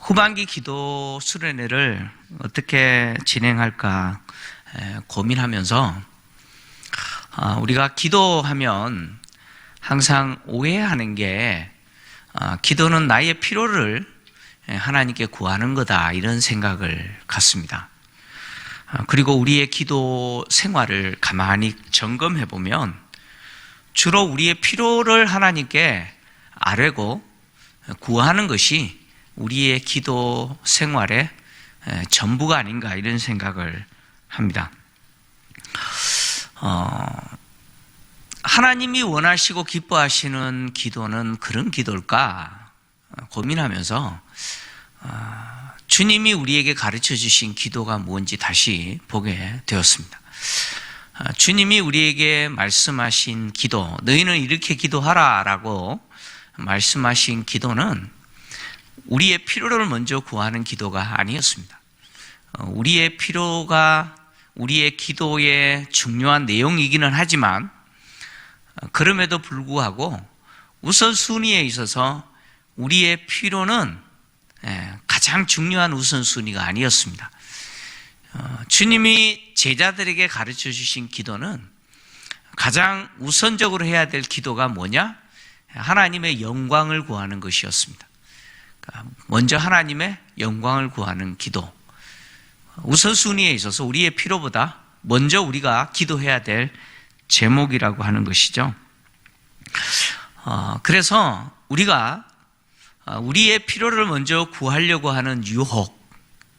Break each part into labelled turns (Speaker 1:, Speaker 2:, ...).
Speaker 1: 후반기 기도 수련회를 어떻게 진행할까 고민하면서 우리가 기도하면 항상 오해하는 게 기도는 나의 필요를 하나님께 구하는 거다 이런 생각을 갖습니다. 그리고 우리의 기도 생활을 가만히 점검해 보면 주로 우리의 필요를 하나님께 아뢰고 구하는 것이 우리의 기도 생활의 전부가 아닌가 이런 생각을 합니다. 하나님이 원하시고 기뻐하시는 기도는 그런 기도일까 고민하면서 주님이 우리에게 가르쳐 주신 기도가 뭔지 다시 보게 되었습니다. 주님이 우리에게 말씀하신 기도, 너희는 이렇게 기도하라 라고 말씀하신 기도는 우리의 필요를 먼저 구하는 기도가 아니었습니다. 우리의 필요가 우리의 기도의 중요한 내용이기는 하지만 그럼에도 불구하고 우선순위에 있어서 우리의 필요는 가장 중요한 우선순위가 아니었습니다. 주님이 제자들에게 가르쳐 주신 기도는 가장 우선적으로 해야 될 기도가 뭐냐? 하나님의 영광을 구하는 것이었습니다. 먼저 하나님의 영광을 구하는 기도. 우선순위에 있어서 우리의 필요보다 먼저 우리가 기도해야 될 제목이라고 하는 것이죠. 그래서 우리가 우리의 필요를 먼저 구하려고 하는 유혹,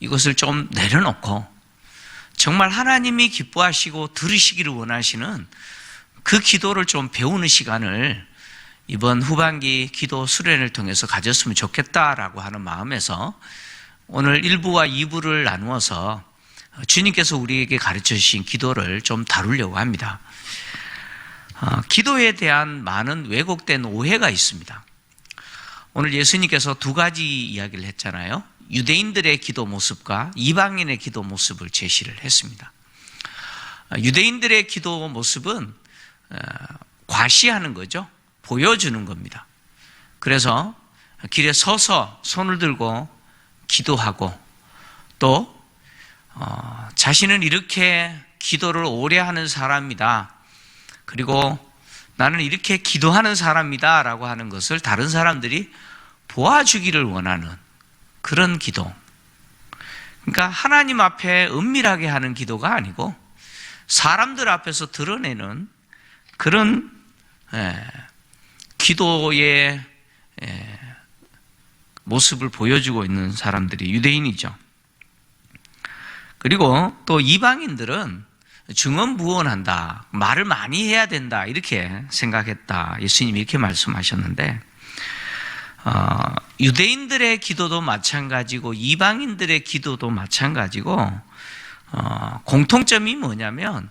Speaker 1: 이것을 좀 내려놓고 정말 하나님이 기뻐하시고 들으시기를 원하시는 그 기도를 좀 배우는 시간을 이번 후반기 기도 수련을 통해서 가졌으면 좋겠다라고 하는 마음에서 오늘 1부와 2부를 나누어서 주님께서 우리에게 가르쳐 주신 기도를 좀 다루려고 합니다. 기도에 대한 많은 왜곡된 오해가 있습니다. 오늘 예수님께서 두 가지 이야기를 했잖아요. 유대인들의 기도 모습과 이방인의 기도 모습을 제시를 했습니다. 유대인들의 기도 모습은 과시하는 거죠. 보여주는 겁니다. 그래서 길에 서서 손을 들고 기도하고 또 자신은 이렇게 기도를 오래 하는 사람이다. 그리고 나는 이렇게 기도하는 사람이다 라고 하는 것을 다른 사람들이 보아주기를 원하는 그런 기도. 그러니까 하나님 앞에 은밀하게 하는 기도가 아니고 사람들 앞에서 드러내는 그런 기도의 모습을 보여주고 있는 사람들이 유대인이죠. 그리고 또 이방인들은 증언부언한다, 말을 많이 해야 된다 이렇게 생각했다. 예수님이 이렇게 말씀하셨는데 유대인들의 기도도 마찬가지고 이방인들의 기도도 마찬가지고 공통점이 뭐냐면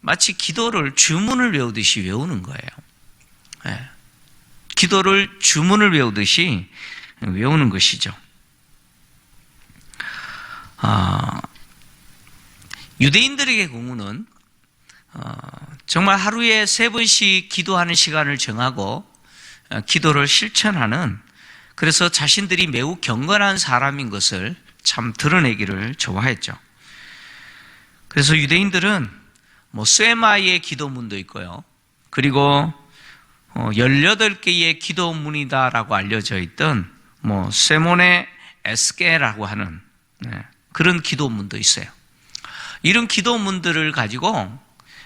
Speaker 1: 마치 기도를 주문을 외우듯이 외우는 거예요. 기도를 주문을 외우듯이 외우는 것이죠. 유대인들에게 경우는 정말 하루에 3번씩 기도하는 시간을 정하고 기도를 실천하는, 그래서 자신들이 매우 경건한 사람인 것을 참 드러내기를 좋아했죠. 그래서 유대인들은 쇠마의 기도문도 있고요. 그리고 18개의 기도문이다라고 알려져 있던 세몬의 에스게라고 하는 그런 기도문도 있어요. 이런 기도문들을 가지고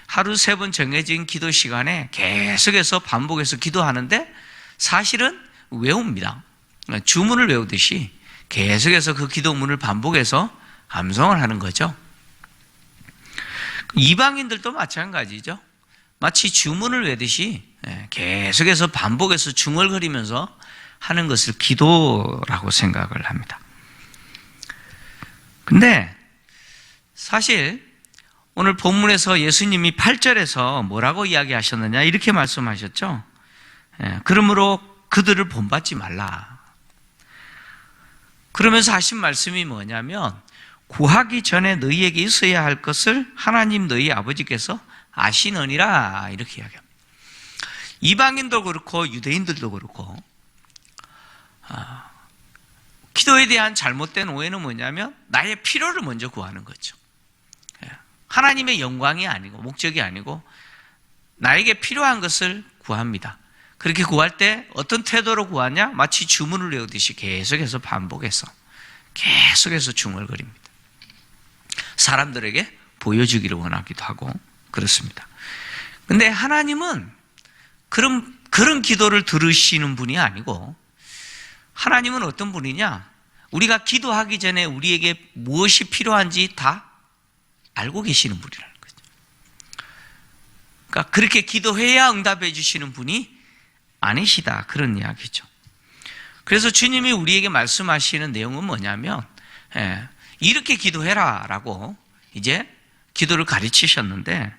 Speaker 1: 하루 3번 정해진 기도 시간에 계속해서 반복해서 기도하는데 사실은 외웁니다. 주문을 외우듯이 계속해서 그 기도문을 반복해서 암송을 하는 거죠. 이방인들도 마찬가지죠. 마치 주문을 외듯이 계속해서 반복해서 중얼거리면서 하는 것을 기도라고 생각을 합니다. 근데 사실 오늘 본문에서 예수님이 8절에서 뭐라고 이야기하셨느냐 이렇게 말씀하셨죠. 그러므로 그들을 본받지 말라. 그러면서 하신 말씀이 뭐냐면 구하기 전에 너희에게 있어야 할 것을 하나님 너희 아버지께서 아시느니라 이렇게 이야기합니다. 이방인도 그렇고 유대인들도 그렇고 기도에 대한 잘못된 오해는 뭐냐면 나의 필요를 먼저 구하는 거죠. 하나님의 영광이 아니고 목적이 아니고 나에게 필요한 것을 구합니다. 그렇게 구할 때 어떤 태도로 구하냐? 마치 주문을 외우듯이 계속해서 반복해서 계속해서 중얼거립니다. 사람들에게 보여주기를 원하기도 하고 그렇습니다. 근데 하나님은 그런 기도를 들으시는 분이 아니고 하나님은 어떤 분이냐? 우리가 기도하기 전에 우리에게 무엇이 필요한지 다 알고 계시는 분이라는 거죠. 그러니까 그렇게 기도해야 응답해 주시는 분이 아니시다, 그런 이야기죠. 그래서 주님이 우리에게 말씀하시는 내용은 뭐냐면 이렇게 기도해라 라고 이제 기도를 가르치셨는데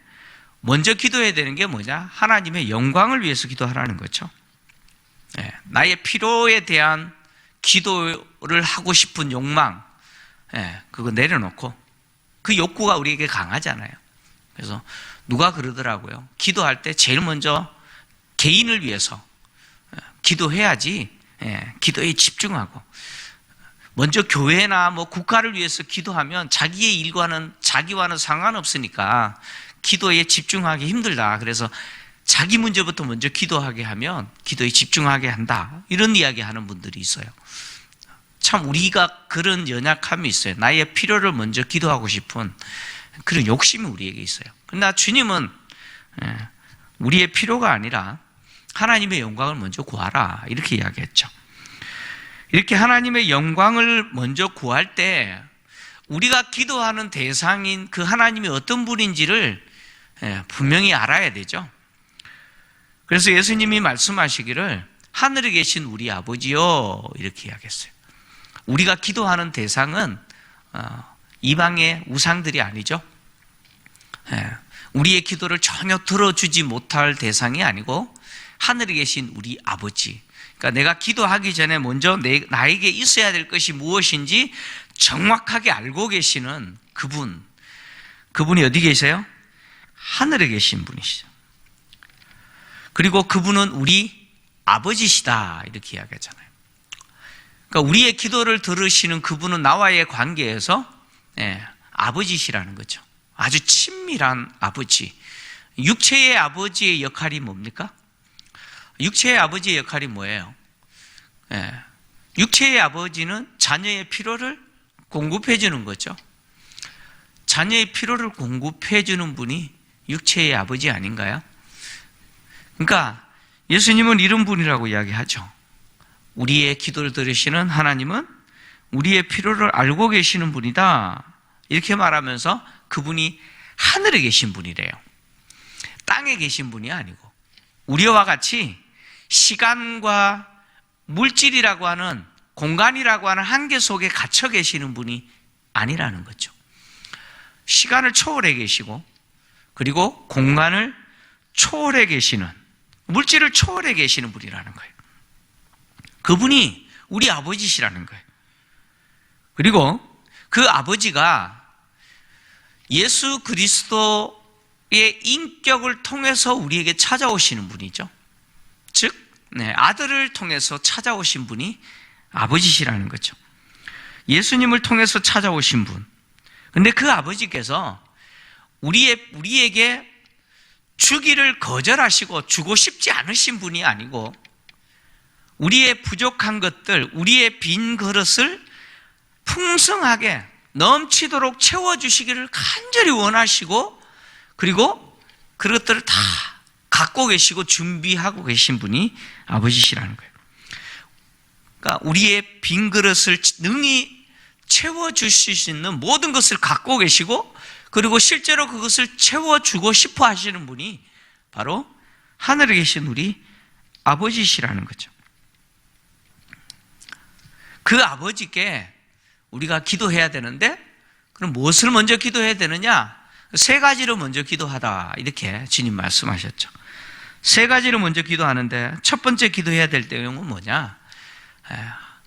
Speaker 1: 먼저 기도해야 되는 게 뭐냐? 하나님의 영광을 위해서 기도하라는 거죠. 나의 필요에 대한 기도를 하고 싶은 욕망, 그거 내려놓고, 그 욕구가 우리에게 강하잖아요. 그래서 누가 그러더라고요. 기도할 때 제일 먼저 개인을 위해서 기도해야지, 기도에 집중하고, 먼저 교회나 뭐 국가를 위해서 기도하면 자기의 일과는, 자기와는 상관없으니까 기도에 집중하기 힘들다. 그래서 자기 문제부터 먼저 기도하게 하면 기도에 집중하게 한다. 이런 이야기 하는 분들이 있어요. 참 우리가 그런 연약함이 있어요. 나의 필요를 먼저 기도하고 싶은 그런 욕심이 우리에게 있어요. 그러나 주님은 우리의 필요가 아니라 하나님의 영광을 먼저 구하라. 이렇게 이야기했죠. 이렇게 하나님의 영광을 먼저 구할 때 우리가 기도하는 대상인 그 하나님이 어떤 분인지를 분명히 알아야 되죠. 그래서 예수님이 말씀하시기를 하늘에 계신 우리 아버지요 이렇게 이야기했어요. 우리가 기도하는 대상은 이방의 우상들이 아니죠. 우리의 기도를 전혀 들어주지 못할 대상이 아니고 하늘에 계신 우리 아버지. 그러니까 내가 기도하기 전에 먼저 나에게 있어야 될 것이 무엇인지 정확하게 알고 계시는 그분이 어디 계세요? 하늘에 계신 분이시죠. 그리고 그분은 우리 아버지시다 이렇게 이야기하잖아요. 그러니까 우리의 기도를 들으시는 그분은 나와의 관계에서 아버지시라는 거죠. 아주 친밀한 아버지. 육체의 아버지의 역할이 뭡니까? 육체의 아버지의 역할이 뭐예요? 육체의 아버지는 자녀의 필요를 공급해 주는 거죠. 자녀의 필요를 공급해 주는 분이 육체의 아버지 아닌가요? 그러니까 예수님은 이런 분이라고 이야기하죠. 우리의 기도를 들으시는 하나님은 우리의 필요를 알고 계시는 분이다. 이렇게 말하면서 그분이 하늘에 계신 분이래요. 땅에 계신 분이 아니고 우리와 같이 시간과 물질이라고 하는 공간이라고 하는 한계 속에 갇혀 계시는 분이 아니라는 거죠. 시간을 초월해 계시고 그리고 공간을 초월해 계시는, 물질을 초월해 계시는 분이라는 거예요. 그분이 우리 아버지시라는 거예요. 그리고 그 아버지가 예수 그리스도의 인격을 통해서 우리에게 찾아오시는 분이죠. 즉 아들을 통해서 찾아오신 분이 아버지시라는 거죠. 예수님을 통해서 찾아오신 분. 근데 그 아버지께서 우리에게 주기를 거절하시고 주고 싶지 않으신 분이 아니고 우리의 부족한 것들, 우리의 빈 그릇을 풍성하게 넘치도록 채워주시기를 간절히 원하시고 그리고 그것들을 다 갖고 계시고 준비하고 계신 분이 아버지시라는 거예요. 그러니까 우리의 빈 그릇을 능히 채워주실 수 있는 모든 것을 갖고 계시고 그리고 실제로 그것을 채워주고 싶어 하시는 분이 바로 하늘에 계신 우리 아버지시라는 거죠. 그 아버지께 우리가 기도해야 되는데 그럼 무엇을 먼저 기도해야 되느냐? 세 가지로 먼저 기도하다 이렇게 주님 말씀하셨죠. 세 가지로 먼저 기도하는데 첫 번째 기도해야 될 내용은 뭐냐?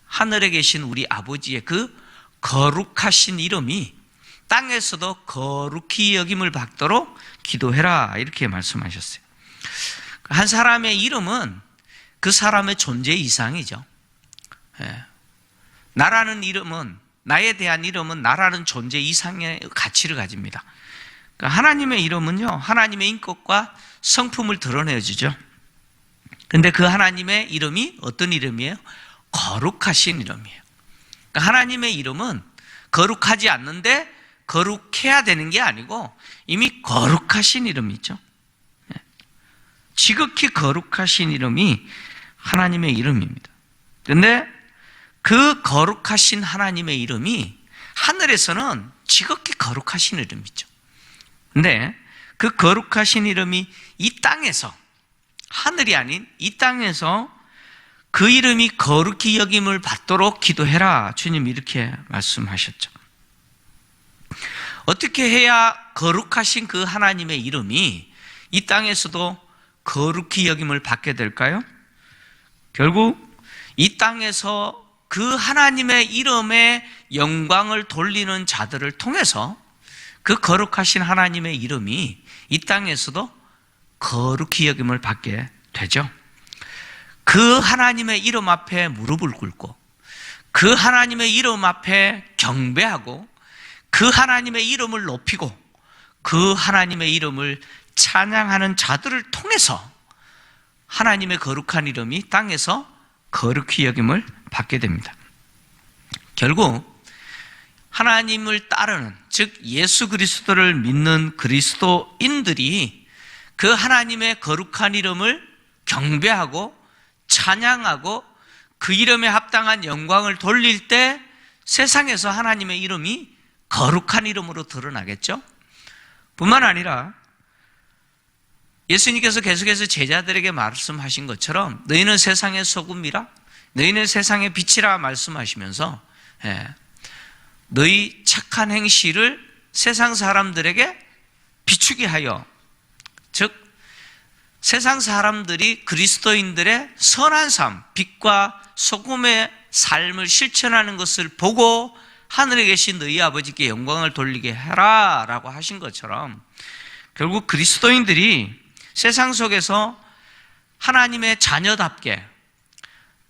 Speaker 1: 하늘에 계신 우리 아버지의 그 거룩하신 이름이 땅에서도 거룩히 여김을 받도록 기도해라 이렇게 말씀하셨어요. 한 사람의 이름은 그 사람의 존재 이상이죠. 나라는 이름은, 나에 대한 이름은 나라는 존재 이상의 가치를 가집니다. 그러니까 하나님의 이름은요, 하나님의 인격과 성품을 드러내주죠. 근데 그 하나님의 이름이 어떤 이름이에요? 거룩하신 이름이에요. 그러니까 하나님의 이름은 거룩하지 않는데 거룩해야 되는 게 아니고 이미 거룩하신 이름이죠. 지극히 거룩하신 이름이 하나님의 이름입니다. 그런데 그 거룩하신 하나님의 이름이 하늘에서는 지극히 거룩하신 이름이죠. 근데 그 거룩하신 이름이 이 땅에서, 하늘이 아닌 이 땅에서 그 이름이 거룩히 여김을 받도록 기도해라. 주님 이렇게 말씀하셨죠. 어떻게 해야 거룩하신 그 하나님의 이름이 이 땅에서도 거룩히 여김을 받게 될까요? 결국 이 땅에서 그 하나님의 이름에 영광을 돌리는 자들을 통해서 그 거룩하신 하나님의 이름이 이 땅에서도 거룩히 여김을 받게 되죠. 그 하나님의 이름 앞에 무릎을 꿇고 그 하나님의 이름 앞에 경배하고 그 하나님의 이름을 높이고 그 하나님의 이름을 찬양하는 자들을 통해서 하나님의 거룩한 이름이 땅에서 거룩히 여김을 받게 됩니다. 결국 하나님을 따르는, 즉 예수 그리스도를 믿는 그리스도인들이 그 하나님의 거룩한 이름을 경배하고 찬양하고 그 이름에 합당한 영광을 돌릴 때 세상에서 하나님의 이름이 거룩한 이름으로 드러나겠죠? 뿐만 아니라 예수님께서 계속해서 제자들에게 말씀하신 것처럼 너희는 세상의 소금이라, 너희는 세상의 빛이라 말씀하시면서 너희 착한 행실을 세상 사람들에게 비추게 하여, 즉 세상 사람들이 그리스도인들의 선한 삶, 빛과 소금의 삶을 실천하는 것을 보고 하늘에 계신 너희 아버지께 영광을 돌리게 해라 라고 하신 것처럼 결국 그리스도인들이 세상 속에서 하나님의 자녀답게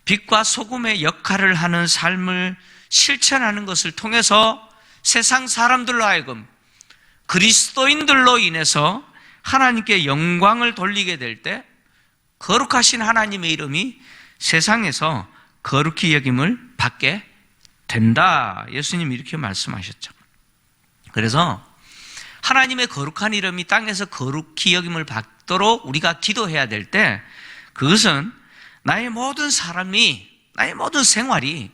Speaker 1: 빛과 소금의 역할을 하는 삶을 실천하는 것을 통해서 세상 사람들로 하여금 그리스도인들로 인해서 하나님께 영광을 돌리게 될 때 거룩하신 하나님의 이름이 세상에서 거룩히 여김을 받게 된다. 예수님이 이렇게 말씀하셨죠. 그래서 하나님의 거룩한 이름이 땅에서 거룩히 여김을 받도록 우리가 기도해야 될 때 그것은 나의 모든 삶이, 나의 모든 생활이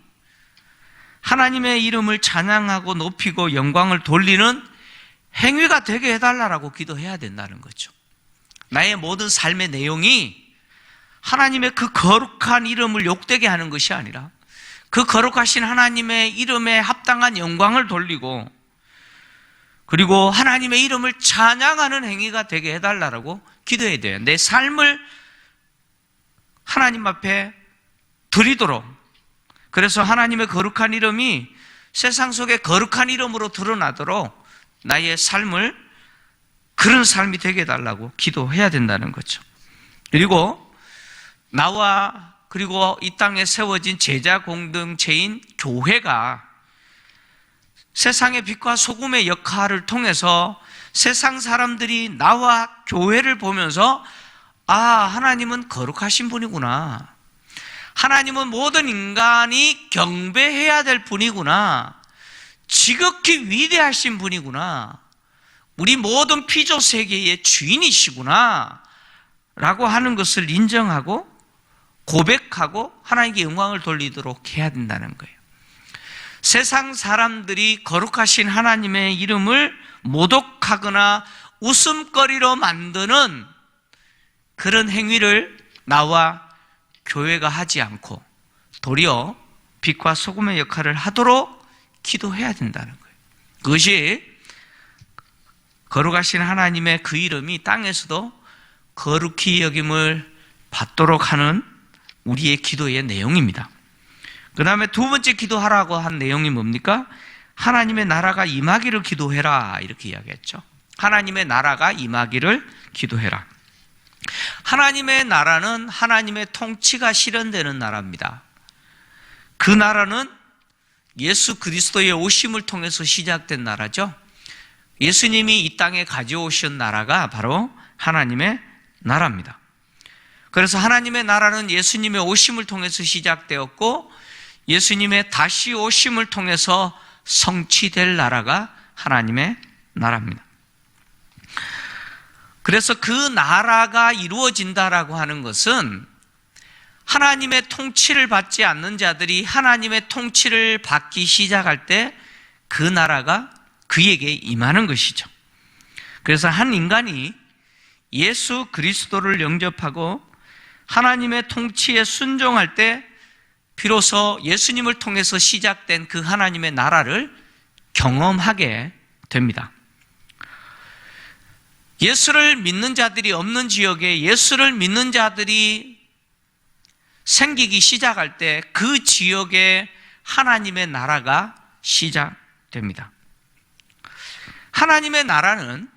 Speaker 1: 하나님의 이름을 찬양하고 높이고 영광을 돌리는 행위가 되게 해달라고 기도해야 된다는 거죠. 나의 모든 삶의 내용이 하나님의 그 거룩한 이름을 욕되게 하는 것이 아니라 그 거룩하신 하나님의 이름에 합당한 영광을 돌리고 그리고 하나님의 이름을 찬양하는 행위가 되게 해달라고 기도해야 돼요. 내 삶을 하나님 앞에 드리도록, 그래서 하나님의 거룩한 이름이 세상 속에 거룩한 이름으로 드러나도록 나의 삶을 그런 삶이 되게 해달라고 기도해야 된다는 거죠. 그리고 나와 그리고 이 땅에 세워진 제자 공동체인 교회가 세상의 빛과 소금의 역할을 통해서 세상 사람들이 나와 교회를 보면서 하나님은 거룩하신 분이구나, 하나님은 모든 인간이 경배해야 될 분이구나, 지극히 위대하신 분이구나, 우리 모든 피조 세계의 주인이시구나 라고 하는 것을 인정하고 고백하고 하나님께 영광을 돌리도록 해야 된다는 거예요. 세상 사람들이 거룩하신 하나님의 이름을 모독하거나 웃음거리로 만드는 그런 행위를 나와 교회가 하지 않고 도리어 빛과 소금의 역할을 하도록 기도해야 된다는 거예요. 그것이 거룩하신 하나님의 그 이름이 땅에서도 거룩히 여김을 받도록 하는 우리의 기도의 내용입니다. 그 다음에 두 번째 기도하라고 한 내용이 뭡니까? 하나님의 나라가 임하기를 기도해라 이렇게 이야기했죠. 하나님의 나라가 임하기를 기도해라. 하나님의 나라는 하나님의 통치가 실현되는 나라입니다. 그 나라는 예수 그리스도의 오심을 통해서 시작된 나라죠. 예수님이 이 땅에 가져오신 나라가 바로 하나님의 나라입니다. 그래서 하나님의 나라는 예수님의 오심을 통해서 시작되었고 예수님의 다시 오심을 통해서 성취될 나라가 하나님의 나라입니다. 그래서 그 나라가 이루어진다라고 하는 것은 하나님의 통치를 받지 않는 자들이 하나님의 통치를 받기 시작할 때 그 나라가 그에게 임하는 것이죠. 그래서 한 인간이 예수 그리스도를 영접하고 하나님의 통치에 순종할 때 비로소 예수님을 통해서 시작된 그 하나님의 나라를 경험하게 됩니다. 예수를 믿는 자들이 없는 지역에 예수를 믿는 자들이 생기기 시작할 때 그 지역에 하나님의 나라가 시작됩니다. 하나님의 나라는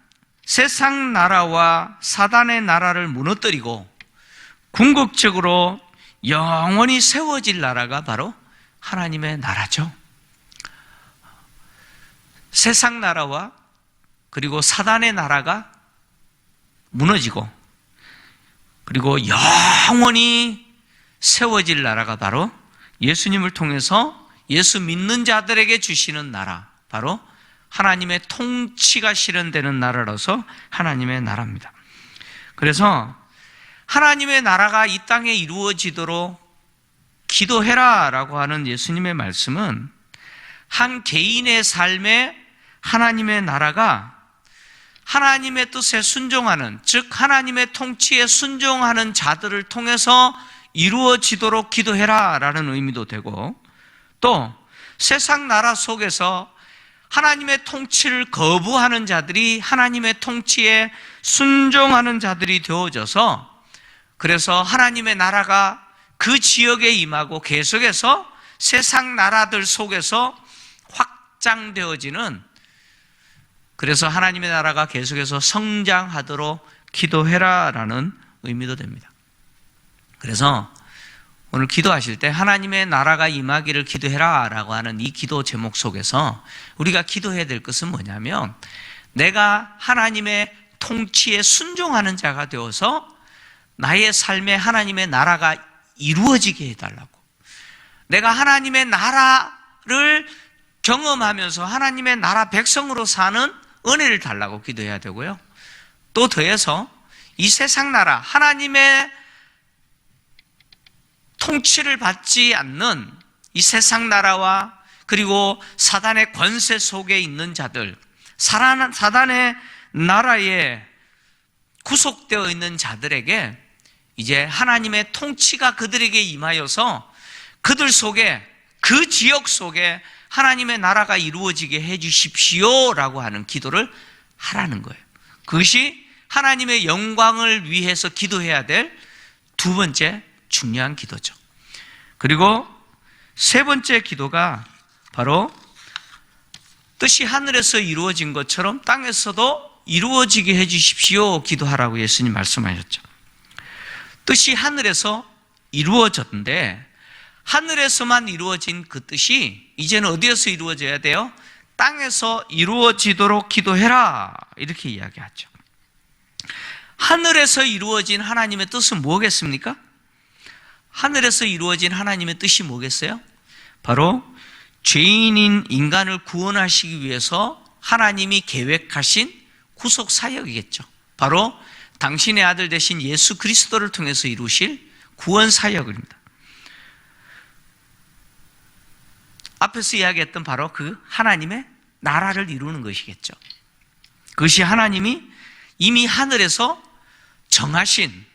Speaker 1: 세상 나라와 사단의 나라를 무너뜨리고 궁극적으로 영원히 세워질 나라가 바로 하나님의 나라죠. 세상 나라와 그리고 사단의 나라가 무너지고 그리고 영원히 세워질 나라가 바로 예수님을 통해서 예수 믿는 자들에게 주시는 나라, 바로 하나님의 통치가 실현되는 나라로서 하나님의 나라입니다. 그래서 하나님의 나라가 이 땅에 이루어지도록 기도해라 라고 하는 예수님의 말씀은 한 개인의 삶에 하나님의 나라가 하나님의 뜻에 순종하는, 즉 하나님의 통치에 순종하는 자들을 통해서 이루어지도록 기도해라 라는 의미도 되고, 또 세상 나라 속에서 하나님의 통치를 거부하는 자들이 하나님의 통치에 순종하는 자들이 되어져서, 그래서 하나님의 나라가 그 지역에 임하고 계속해서 세상 나라들 속에서 확장되어지는, 그래서 하나님의 나라가 계속해서 성장하도록 기도해라 라는 의미도 됩니다. 그래서 오늘 기도하실 때 하나님의 나라가 임하기를 기도해라 라고 하는 이 기도 제목 속에서 우리가 기도해야 될 것은 뭐냐면, 내가 하나님의 통치에 순종하는 자가 되어서 나의 삶에 하나님의 나라가 이루어지게 해달라고, 내가 하나님의 나라를 경험하면서 하나님의 나라 백성으로 사는 은혜를 달라고 기도해야 되고요. 또 더해서 이 세상 나라, 하나님의 통치를 받지 않는 이 세상 나라와 그리고 사단의 권세 속에 있는 자들, 사단의 나라에 구속되어 있는 자들에게 이제 하나님의 통치가 그들에게 임하여서 그들 속에, 그 지역 속에 하나님의 나라가 이루어지게 해 주십시오 라고 하는 기도를 하라는 거예요. 그것이 하나님의 영광을 위해서 기도해야 될 두 번째 중요한 기도죠. 그리고 세 번째 기도가 바로 뜻이 하늘에서 이루어진 것처럼 땅에서도 이루어지게 해 주십시오 기도하라고 예수님 말씀하셨죠. 뜻이 하늘에서 이루어졌는데, 하늘에서만 이루어진 그 뜻이 이제는 어디에서 이루어져야 돼요? 땅에서 이루어지도록 기도해라, 이렇게 이야기하죠. 하늘에서 이루어진 하나님의 뜻은 뭐겠습니까? 하늘에서 이루어진 하나님의 뜻이 뭐겠어요? 바로 죄인인 인간을 구원하시기 위해서 하나님이 계획하신 구속 사역이겠죠. 바로 당신의 아들 되신 예수 그리스도를 통해서 이루실 구원 사역입니다. 앞에서 이야기했던 바로 그 하나님의 나라를 이루는 것이겠죠. 그것이 하나님이 이미 하늘에서 정하신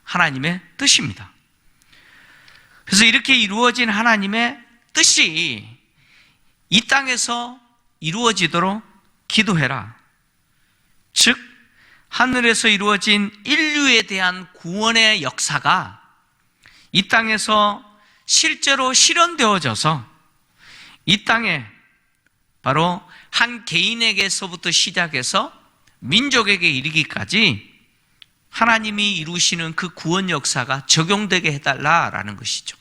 Speaker 1: 하나님의 뜻입니다. 그래서 이렇게 이루어진 하나님의 뜻이 이 땅에서 이루어지도록 기도해라. 즉 하늘에서 이루어진 인류에 대한 구원의 역사가 이 땅에서 실제로 실현되어져서 이 땅에 바로 한 개인에게서부터 시작해서 민족에게 이르기까지 하나님이 이루시는 그 구원 역사가 적용되게 해달라라는 것이죠.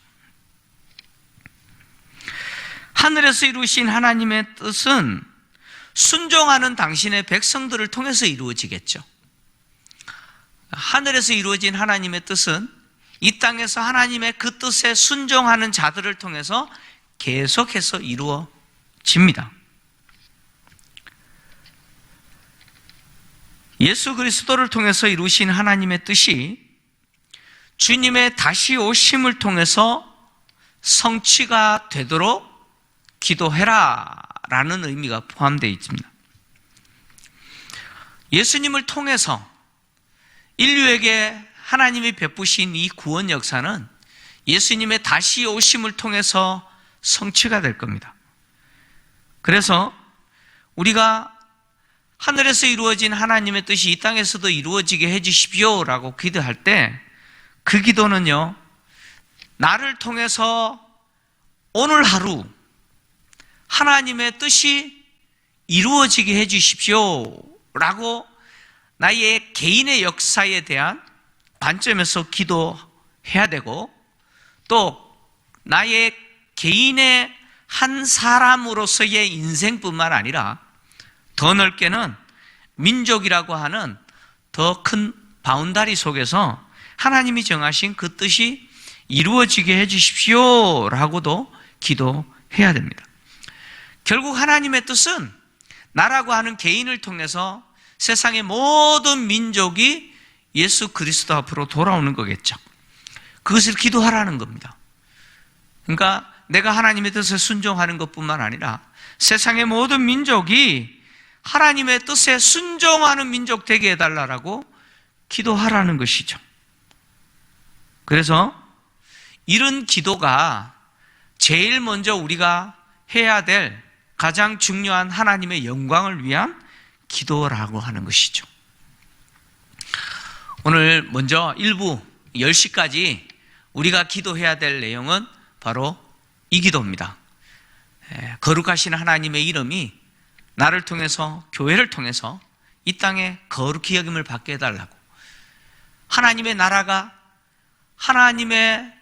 Speaker 1: 하늘에서 이루신 하나님의 뜻은 순종하는 당신의 백성들을 통해서 이루어지겠죠. 하늘에서 이루어진 하나님의 뜻은 이 땅에서 하나님의 그 뜻에 순종하는 자들을 통해서 계속해서 이루어집니다. 예수 그리스도를 통해서 이루신 하나님의 뜻이 주님의 다시 오심을 통해서 성취가 되도록 기도해라 라는 의미가 포함되어 있습니다. 예수님을 통해서 인류에게 하나님이 베푸신 이 구원 역사는 예수님의 다시 오심을 통해서 성취가 될 겁니다. 그래서 우리가 하늘에서 이루어진 하나님의 뜻이 이 땅에서도 이루어지게 해주십시오 라고 기도할 때 그 기도는요, 나를 통해서 오늘 하루 하나님의 뜻이 이루어지게 해주십시오 라고 나의 개인의 역사에 대한 관점에서 기도해야 되고, 또 나의 개인의 한 사람으로서의 인생뿐만 아니라 더 넓게는 민족이라고 하는 더 큰 바운다리 속에서 하나님이 정하신 그 뜻이 이루어지게 해주십시오 라고도 기도해야 됩니다. 결국 하나님의 뜻은 나라고 하는 개인을 통해서 세상의 모든 민족이 예수 그리스도 앞으로 돌아오는 거겠죠. 그것을 기도하라는 겁니다. 그러니까 내가 하나님의 뜻에 순종하는 것뿐만 아니라 세상의 모든 민족이 하나님의 뜻에 순종하는 민족 되게 해달라고 기도하라는 것이죠. 그래서 이런 기도가 제일 먼저 우리가 해야 될 가장 중요한 하나님의 영광을 위한 기도라고 하는 것이죠. 오늘 먼저 일부 10시까지 우리가 기도해야 될 내용은 바로 이 기도입니다. 거룩하신 하나님의 이름이 나를 통해서, 교회를 통해서 이 땅에 거룩히 여김을 받게 해달라고, 하나님의 나라가 하나님의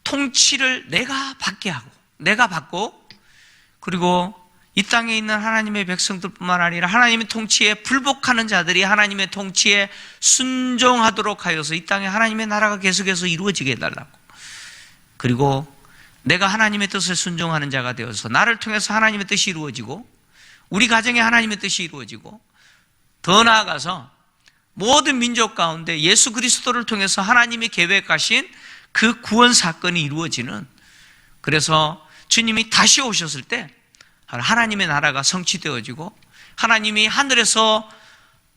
Speaker 1: 통치를 내가 받게 하고, 내가 받고, 그리고 이 땅에 있는 하나님의 백성들뿐만 아니라 하나님의 통치에 불복하는 자들이 하나님의 통치에 순종하도록 하여서 이 땅에 하나님의 나라가 계속해서 이루어지게 해달라고, 그리고 내가 하나님의 뜻에 순종하는 자가 되어서 나를 통해서 하나님의 뜻이 이루어지고 우리 가정에 하나님의 뜻이 이루어지고, 더 나아가서 모든 민족 가운데 예수 그리스도를 통해서 하나님이 계획하신 그 구원 사건이 이루어지는, 그래서 주님이 다시 오셨을 때 하나님의 나라가 성취되어지고 하나님이 하늘에서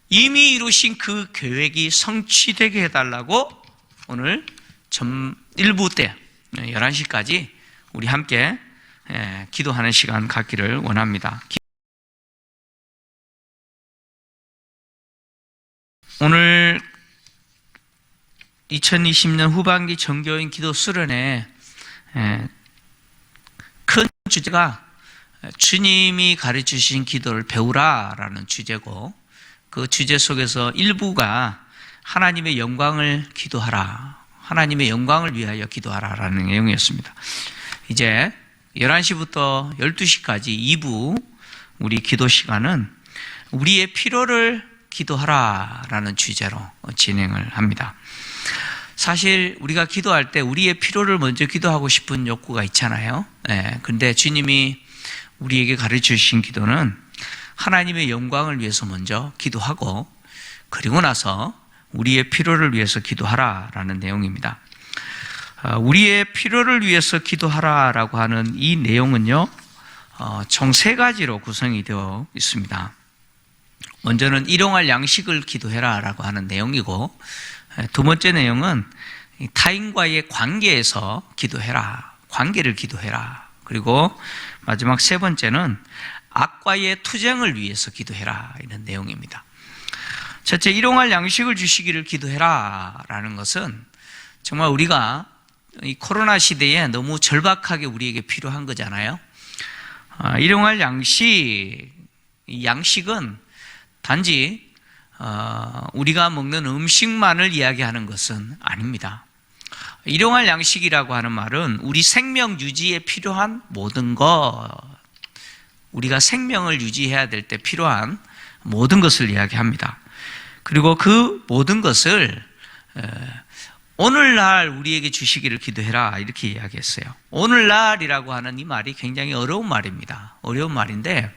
Speaker 1: 이미 이루신 그 계획이 성취되게 해달라고 오늘 1부 때 11시까지 우리 함께 기도하는 시간 갖기를 원합니다. 오늘 2020년 후반기 정교인 기도 수련회 큰 주제가 주님이 가르치신 기도를 배우라라는 주제고, 그 주제 속에서 일부가 하나님의 영광을 기도하라, 하나님의 영광을 위하여 기도하라라는 내용이었습니다. 이제 11시부터 12시까지 2부 우리 기도 시간은 우리의 필요를 기도하라라는 주제로 진행을 합니다. 사실 우리가 기도할 때 우리의 필요를 먼저 기도하고 싶은 욕구가 있잖아요. 근데 주님이 우리에게 가르쳐 주신 기도는 하나님의 영광을 위해서 먼저 기도하고, 그리고 나서 우리의 필요를 위해서 기도하라라는 내용입니다. 우리의 필요를 위해서 기도하라라고 하는 이 내용은요, 총 3가지로 구성이 되어 있습니다. 먼저는 일용할 양식을 기도해라라고 하는 내용이고, 두 번째 내용은 타인과의 관계에서 기도해라, 관계를 기도해라. 그리고 마지막 3번째는 악과의 투쟁을 위해서 기도해라, 이런 내용입니다. 첫째, 일용할 양식을 주시기를 기도해라 라는 것은 정말 우리가 이 코로나 시대에 너무 절박하게 우리에게 필요한 거잖아요. 일용할 양식은 단지 우리가 먹는 음식만을 이야기하는 것은 아닙니다. 일용할 양식이라고 하는 말은 우리 생명 유지에 필요한 모든 것, 우리가 생명을 유지해야 될 때 필요한 모든 것을 이야기합니다. 그리고 그 모든 것을 오늘날 우리에게 주시기를 기도해라, 이렇게 이야기했어요. 오늘날이라고 하는 이 말이 굉장히 어려운 말입니다. 어려운 말인데,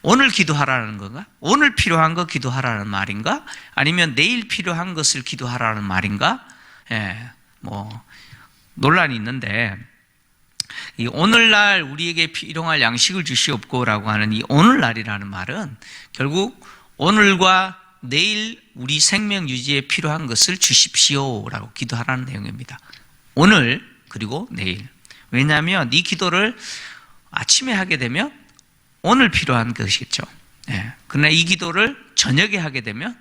Speaker 1: 오늘 기도하라는 건가? 오늘 필요한 거 기도하라는 말인가? 아니면 내일 필요한 것을 기도하라는 말인가? 논란이 있는데, 이 오늘날 우리에게 일용할 양식을 주시옵고라고 하는 이 오늘날이라는 말은 결국 오늘과 내일 우리 생명 유지에 필요한 것을 주십시오라고 기도하라는 내용입니다. 오늘 그리고 내일. 왜냐하면 이 기도를 아침에 하게 되면 오늘 필요한 것이겠죠. 그러나 이 기도를 저녁에 하게 되면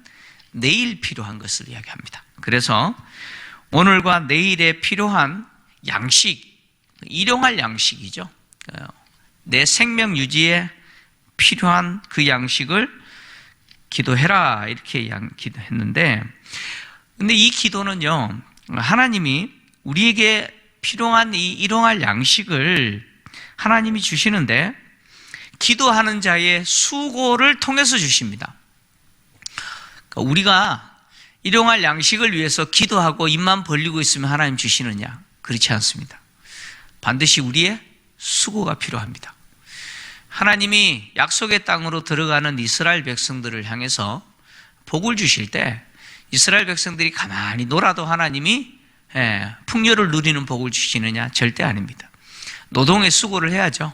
Speaker 1: 내일 필요한 것을 이야기합니다. 그래서 오늘과 내일에 필요한 양식, 일용할 양식이죠. 내 생명 유지에 필요한 그 양식을 기도해라, 이렇게 기도했는데, 근데 이 기도는요, 하나님이 우리에게 필요한 이 일용할 양식을 하나님이 주시는데, 기도하는 자의 수고를 통해서 주십니다. 그러니까 우리가 일용할 양식을 위해서 기도하고 입만 벌리고 있으면 하나님 주시느냐? 그렇지 않습니다. 반드시 우리의 수고가 필요합니다. 하나님이 약속의 땅으로 들어가는 이스라엘 백성들을 향해서 복을 주실 때 이스라엘 백성들이 가만히 놀아도 하나님이 풍요를 누리는 복을 주시느냐? 절대 아닙니다. 노동의 수고를 해야죠.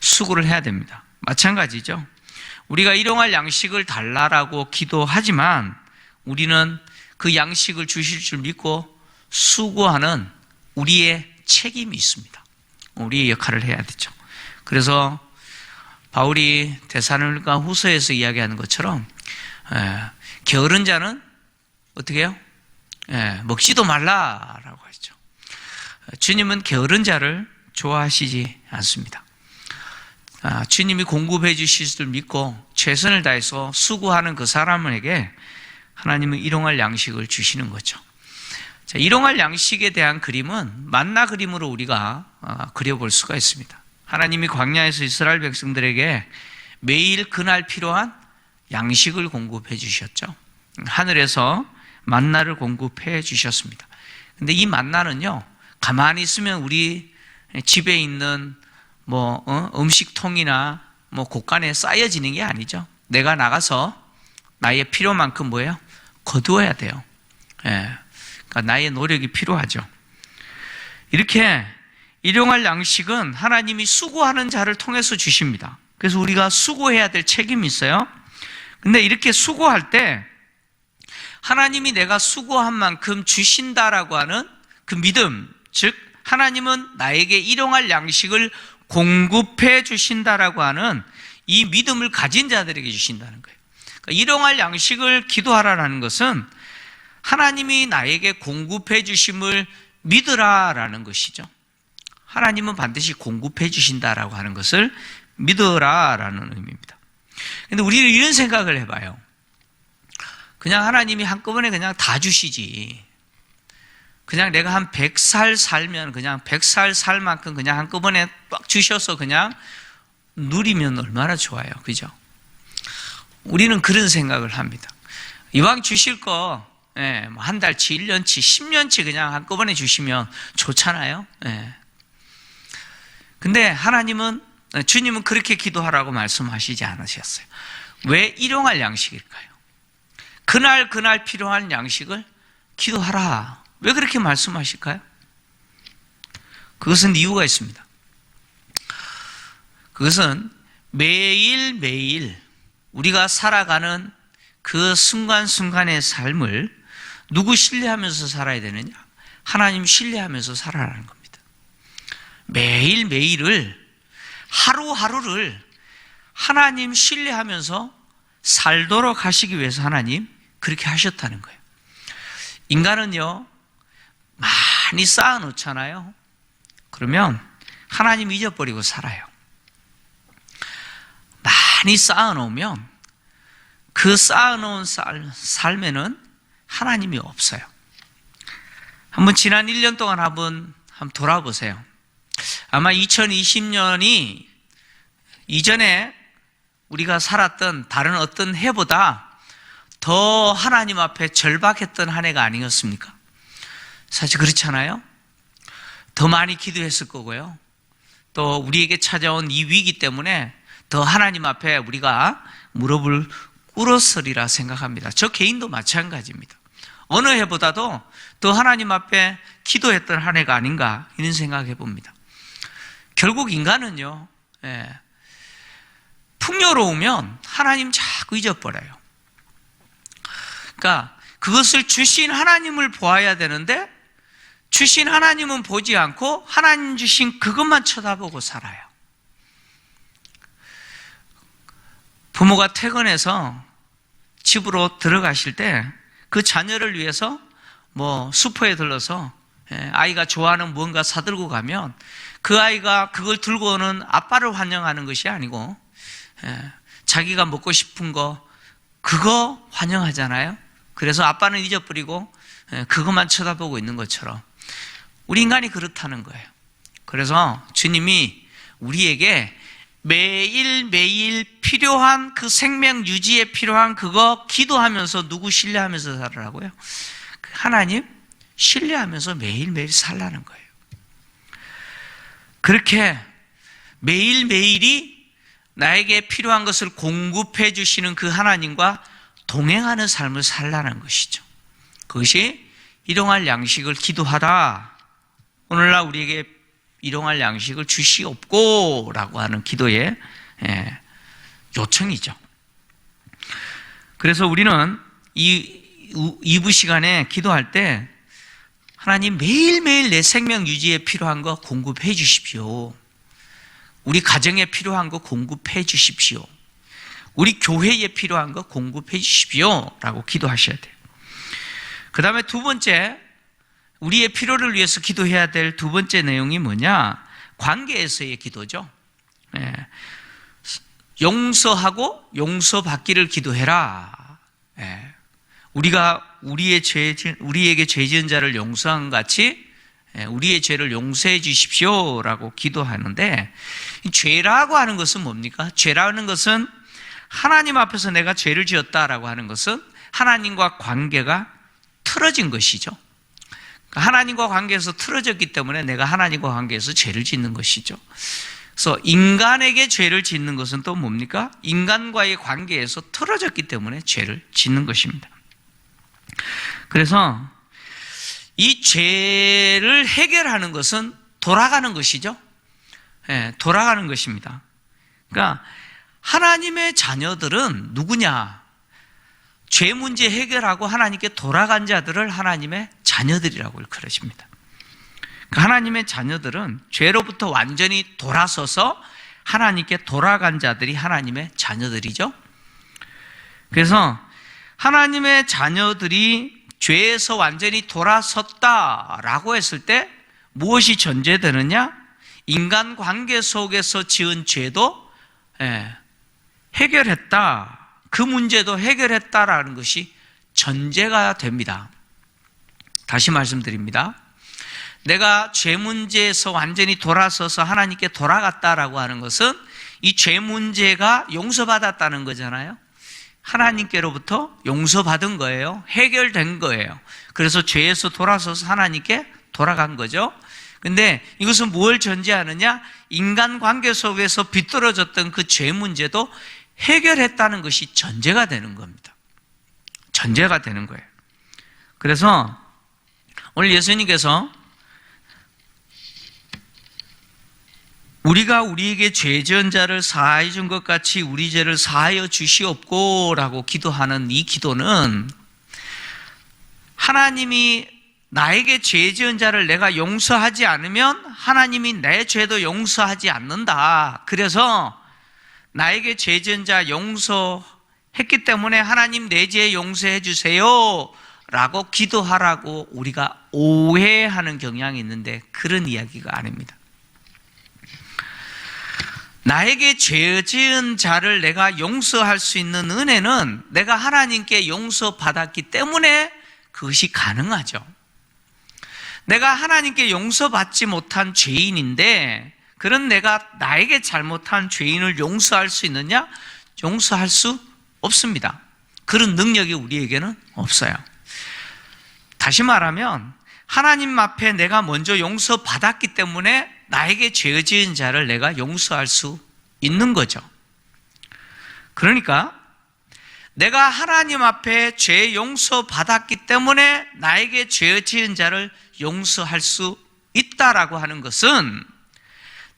Speaker 1: 수고를 해야 됩니다. 마찬가지죠. 우리가 일용할 양식을 달라라고 기도하지만 우리는 그 양식을 주실 줄 믿고 수고하는 우리의 책임이 있습니다. 우리의 역할을 해야 되죠. 그래서 바울이 데살로니가 후서에서 이야기하는 것처럼 게으른 자는 어떻게 해요? 먹지도 말라라고 하죠. 주님은 게으른 자를 좋아하시지 않습니다. 주님이 공급해 주실 줄 믿고 최선을 다해서 수고하는 그 사람에게 하나님은 일용할 양식을 주시는 거죠. 자, 일용할 양식에 대한 그림은 만나 그림으로 우리가 그려볼 수가 있습니다. 하나님이 광야에서 이스라엘 백성들에게 매일 그날 필요한 양식을 공급해 주셨죠. 하늘에서 만나를 공급해 주셨습니다. 근데 이 만나는요, 가만히 있으면 우리 집에 있는 음식통이나 곳간에 쌓여지는 게 아니죠. 내가 나가서 나의 필요만큼 뭐예요? 거두어야 돼요. 그러니까 나의 노력이 필요하죠. 이렇게 일용할 양식은 하나님이 수고하는 자를 통해서 주십니다. 그래서 우리가 수고해야 될 책임이 있어요. 근데 이렇게 수고할 때 하나님이 내가 수고한 만큼 주신다라고 하는 그 믿음, 즉 하나님은 나에게 일용할 양식을 공급해 주신다라고 하는 이 믿음을 가진 자들에게 주신다는 거예요. 그러니까 일용할 양식을 기도하라는 것은 하나님이 나에게 공급해 주심을 믿으라라는 것이죠. 하나님은 반드시 공급해 주신다라고 하는 것을 믿으라라는 의미입니다. 그런데 우리는 이런 생각을 해봐요. 그냥 하나님이 한꺼번에 그냥 다 주시지. 그냥 내가 한 100살 살면 그냥 100살 살 만큼 그냥 한꺼번에 꽉 주셔서 그냥 누리면 얼마나 좋아요. 그죠? 우리는 그런 생각을 합니다. 이왕 주실 거, 한 달치, 1년치, 10년치 그냥 한꺼번에 주시면 좋잖아요. 근데 하나님은, 주님은 그렇게 기도하라고 말씀하시지 않으셨어요. 왜 일용할 양식일까요? 그날 필요한 양식을 기도하라. 왜 그렇게 말씀하실까요? 그것은 이유가 있습니다. 그것은 매일매일 우리가 살아가는 그 순간순간의 삶을 누구 신뢰하면서 살아야 되느냐? 하나님 신뢰하면서 살아라는 겁니다. 매일매일을, 하루하루를 하나님 신뢰하면서 살도록 하시기 위해서 하나님 그렇게 하셨다는 거예요. 인간은요, 많이 쌓아놓잖아요. 그러면 하나님 잊어버리고 살아요. 많이 쌓아놓으면 그 쌓아놓은 삶에는 하나님이 없어요. 한번 지난 1년 동안 한번 돌아보세요. 아마 2020년이 이전에 우리가 살았던 다른 어떤 해보다 더 하나님 앞에 절박했던 한 해가 아니었습니까? 사실 그렇잖아요. 더 많이 기도했을 거고요. 또 우리에게 찾아온 이 위기 때문에 더 하나님 앞에 우리가 무릎을 꿇었으리라 생각합니다. 저 개인도 마찬가지입니다. 어느 해보다도 더 하나님 앞에 기도했던 한 해가 아닌가 이런 생각해 봅니다. 결국 인간은요, 풍요로우면 하나님 자꾸 잊어버려요. 그러니까 그것을 주신 하나님을 보아야 되는데 주신 하나님은 보지 않고 하나님 주신 그것만 쳐다보고 살아요. 부모가 퇴근해서 집으로 들어가실 때 그 자녀를 위해서 슈퍼에 들러서 아이가 좋아하는 무언가 사들고 가면 그 아이가 그걸 들고 오는 아빠를 환영하는 것이 아니고 자기가 먹고 싶은 거 그거 환영하잖아요. 그래서 아빠는 잊어버리고 그것만 쳐다보고 있는 것처럼 우리 인간이 그렇다는 거예요. 그래서 주님이 우리에게 매일매일 필요한 그 생명 유지에 필요한 그거 기도하면서 누구 신뢰하면서 살으라고요? 하나님 신뢰하면서 매일매일 살라는 거예요. 그렇게 매일매일이 나에게 필요한 것을 공급해 주시는 그 하나님과 동행하는 삶을 살라는 것이죠. 그것이 일용할 양식을 기도하라. 오늘날 우리에게 일용할 양식을 주시옵고 라고 하는 기도의 요청이죠. 그래서 우리는 이 2부 시간에 기도할 때 하나님 매일매일 내 생명 유지에 필요한 거 공급해 주십시오. 우리 가정에 필요한 거 공급해 주십시오. 우리 교회에 필요한 거 공급해 주십시오 라고 기도하셔야 돼요. 그 다음에 두 번째, 우리의 필요를 위해서 기도해야 될 두 번째 내용이 뭐냐? 관계에서의 기도죠. 용서하고 용서받기를 기도해라. 우리가 우리에게 죄 지은 자를 용서한 같이 우리의 죄를 용서해 주십시오 라고 기도하는데, 죄라고 하는 것은 뭡니까? 죄라는 것은 하나님 앞에서 내가 죄를 지었다라고 하는 것은 하나님과 관계가 틀어진 것이죠. 하나님과 관계에서 틀어졌기 때문에 내가 하나님과 관계에서 죄를 짓는 것이죠. 그래서 인간에게 죄를 짓는 것은 또 뭡니까? 인간과의 관계에서 틀어졌기 때문에 죄를 짓는 것입니다. 그래서 이 죄를 해결하는 것은 돌아가는 것이죠. 돌아가는 것입니다. 그러니까 하나님의 자녀들은 누구냐? 죄 문제 해결하고 하나님께 돌아간 자들을 하나님의 자녀들이라고 그러십니다. 하나님의 자녀들은 죄로부터 완전히 돌아서서 하나님께 돌아간 자들이 하나님의 자녀들이죠. 그래서 하나님의 자녀들이 죄에서 완전히 돌아섰다라고 했을 때 무엇이 전제되느냐? 인간관계 속에서 지은 죄도 해결했다. 그 문제도 해결했다라는 것이 전제가 됩니다. 다시 말씀드립니다. 내가 죄 문제에서 완전히 돌아서서 하나님께 돌아갔다라고 하는 것은 이 죄 문제가 용서받았다는 거잖아요. 하나님께로부터 용서받은 거예요. 해결된 거예요. 그래서 죄에서 돌아서서 하나님께 돌아간 거죠. 근데 이것은 뭘 전제하느냐? 인간관계 속에서 비뚤어졌던 그 죄 문제도 해결했다는 것이 전제가 되는 겁니다. 전제가 되는 거예요. 그래서 오늘 예수님께서 우리가 우리에게 죄 지은 자를 사하여 준 것 같이 우리 죄를 사하여 주시옵고 라고 기도하는 이 기도는 하나님이 나에게 죄 지은 자를 내가 용서하지 않으면 하나님이 내 죄도 용서하지 않는다. 그래서 나에게 죄 지은 자 용서했기 때문에 하나님 내 죄 용서해 주세요 라고 기도하라고 우리가 오해하는 경향이 있는데 그런 이야기가 아닙니다. 나에게 죄 지은 자를 내가 용서할 수 있는 은혜는 내가 하나님께 용서받았기 때문에 그것이 가능하죠. 내가 하나님께 용서받지 못한 죄인인데 그런 내가 나에게 잘못한 죄인을 용서할 수 있느냐? 용서할 수 없습니다. 그런 능력이 우리에게는 없어요. 다시 말하면 하나님 앞에 내가 먼저 용서받았기 때문에 나에게 죄 지은 자를 내가 용서할 수 있는 거죠. 그러니까 내가 하나님 앞에 죄 용서받았기 때문에 나에게 죄 지은 자를 용서할 수 있다라고 하는 것은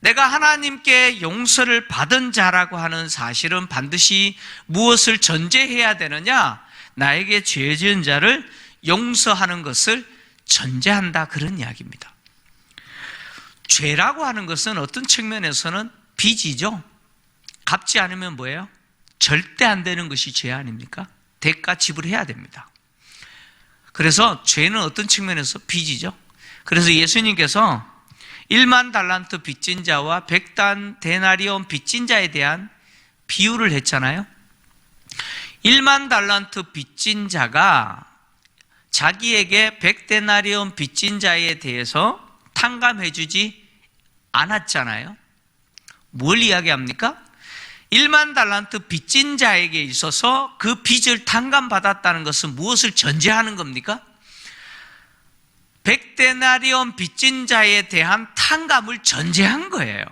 Speaker 1: 내가 하나님께 용서를 받은 자라고 하는 사실은 반드시 무엇을 전제해야 되느냐? 나에게 죄 지은 자를 용서하는 것을 전제한다, 그런 이야기입니다. 죄라고 하는 것은 어떤 측면에서는 빚이죠. 갚지 않으면 뭐예요? 절대 안 되는 것이 죄 아닙니까? 대가 지불해야 됩니다. 그래서 죄는 어떤 측면에서 빚이죠. 그래서 예수님께서 1만 달란트 빚진 자와 100단 데나리온 빚진 자에 대한 비유를 했잖아요. 1만 달란트 빚진 자가 자기에게 100데나리온 빚진 자에 대해서 탕감해주지 않았잖아요. 뭘 이야기합니까? 1만 달란트 빚진 자에게 있어서 그 빚을 탕감받았다는 것은 무엇을 전제하는 겁니까? 100데나리온 빚진 자에 대한 탕감을 전제한 거예요.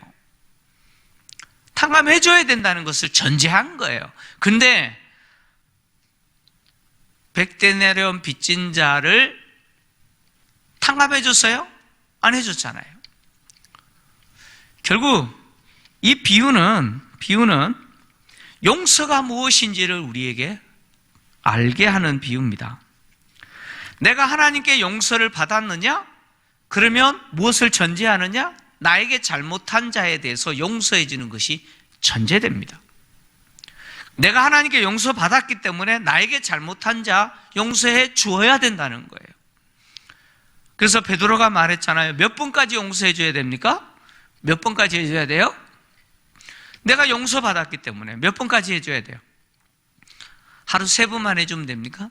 Speaker 1: 탕감해줘야 된다는 것을 전제한 거예요. 근데 100데나리온 빚진 자를 탕감해줬어요? 안 해줬잖아요. 결국 이 비유는 용서가 무엇인지를 우리에게 알게 하는 비유입니다. 내가 하나님께 용서를 받았느냐? 그러면 무엇을 전제하느냐? 나에게 잘못한 자에 대해서 용서해 주는 것이 전제됩니다. 내가 하나님께 용서받았기 때문에 나에게 잘못한 자 용서해 주어야 된다는 거예요. 그래서 베드로가 말했잖아요. 몇 번까지 용서해 줘야 됩니까? 몇 번까지 해줘야 돼요? 내가 용서받았기 때문에 몇 번까지 해줘야 돼요? 하루 3번만 해주면 됩니까?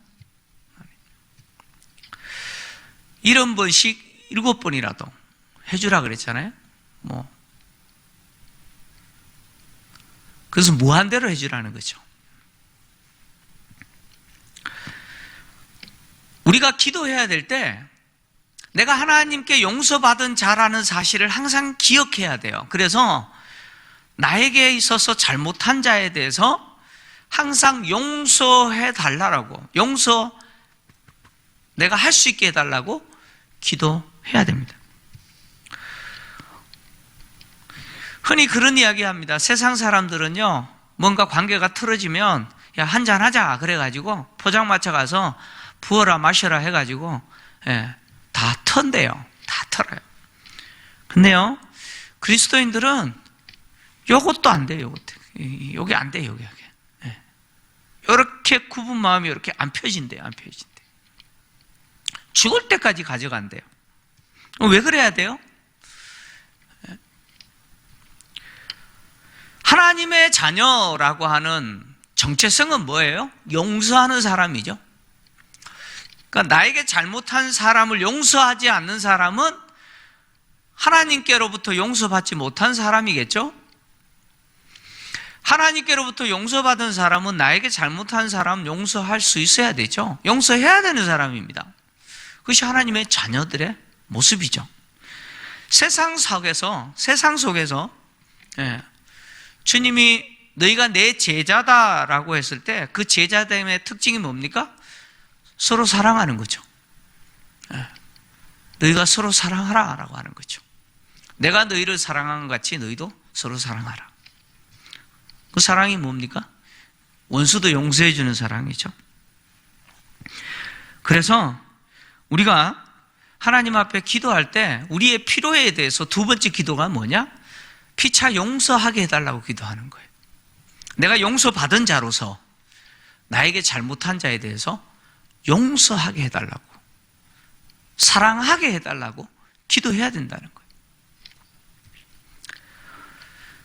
Speaker 1: 70번씩 7번이라도 해주라 그랬잖아요. 그래서 무한대로 해주라는 거죠. 우리가 기도해야 될 때 내가 하나님께 용서받은 자라는 사실을 항상 기억해야 돼요. 그래서 나에게 있어서 잘못한 자에 대해서 항상 용서해 달라고, 내가 할 수 있게 해달라고 기도해야 됩니다. 흔히 그런 이야기 합니다. 세상 사람들은요, 뭔가 관계가 틀어지면 야, 한잔 하자 그래가지고 포장마차 가서 부어라 마셔라 해가지고 다 턴대요. 다 털어요. 근데요, 그리스도인들은 요것도 안 돼요. 요게 안 돼요. 요게. 이렇게 굽은 마음이 이렇게 안 펴진대요. 안 펴진대요. 죽을 때까지 가져간대요. 왜 그래야 돼요? 하나님의 자녀라고 하는 정체성은 뭐예요? 용서하는 사람이죠. 그러니까 나에게 잘못한 사람을 용서하지 않는 사람은 하나님께로부터 용서받지 못한 사람이겠죠? 하나님께로부터 용서받은 사람은 나에게 잘못한 사람 용서할 수 있어야 되죠. 용서해야 되는 사람입니다. 그것이 하나님의 자녀들의 모습이죠. 세상 속에서 주님이 너희가 내 제자다라고 했을 때 그 제자됨의 특징이 뭡니까? 서로 사랑하는 거죠. 너희가 서로 사랑하라 라고 하는 거죠. 내가 너희를 사랑한 것 같이 너희도 서로 사랑하라. 그 사랑이 뭡니까? 원수도 용서해 주는 사랑이죠. 그래서 우리가 하나님 앞에 기도할 때 우리의 필요에 대해서 두 번째 기도가 뭐냐? 피차 용서하게 해달라고 기도하는 거예요. 내가 용서받은 자로서 나에게 잘못한 자에 대해서 용서하게 해달라고, 사랑하게 해달라고 기도해야 된다는 거예요.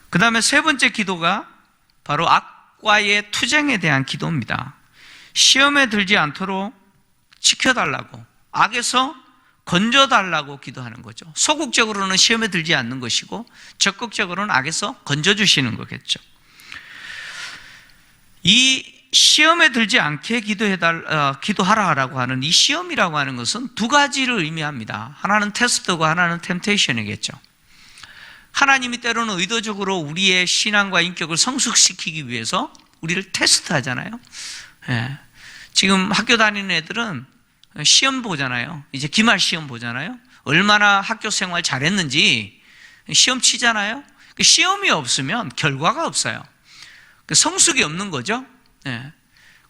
Speaker 1: 그 다음에 세 번째 기도가 바로 악과의 투쟁에 대한 기도입니다. 시험에 들지 않도록 지켜달라고, 악에서 건져달라고 기도하는 거죠. 소극적으로는 시험에 들지 않는 것이고 적극적으로는 악에서 건져주시는 거겠죠. 이 시험에 들지 않게 기도하라라고 하는 이 시험이라고 하는 것은 두 가지를 의미합니다. 하나는 테스트고 하나는 템테이션이겠죠. 하나님이 때로는 의도적으로 우리의 신앙과 인격을 성숙시키기 위해서 우리를 테스트하잖아요. 예. 지금 학교 다니는 애들은 시험 보잖아요. 이제 기말 시험 보잖아요. 얼마나 학교 생활 잘했는지 시험 치잖아요. 시험이 없으면 결과가 없어요. 성숙이 없는 거죠. 예.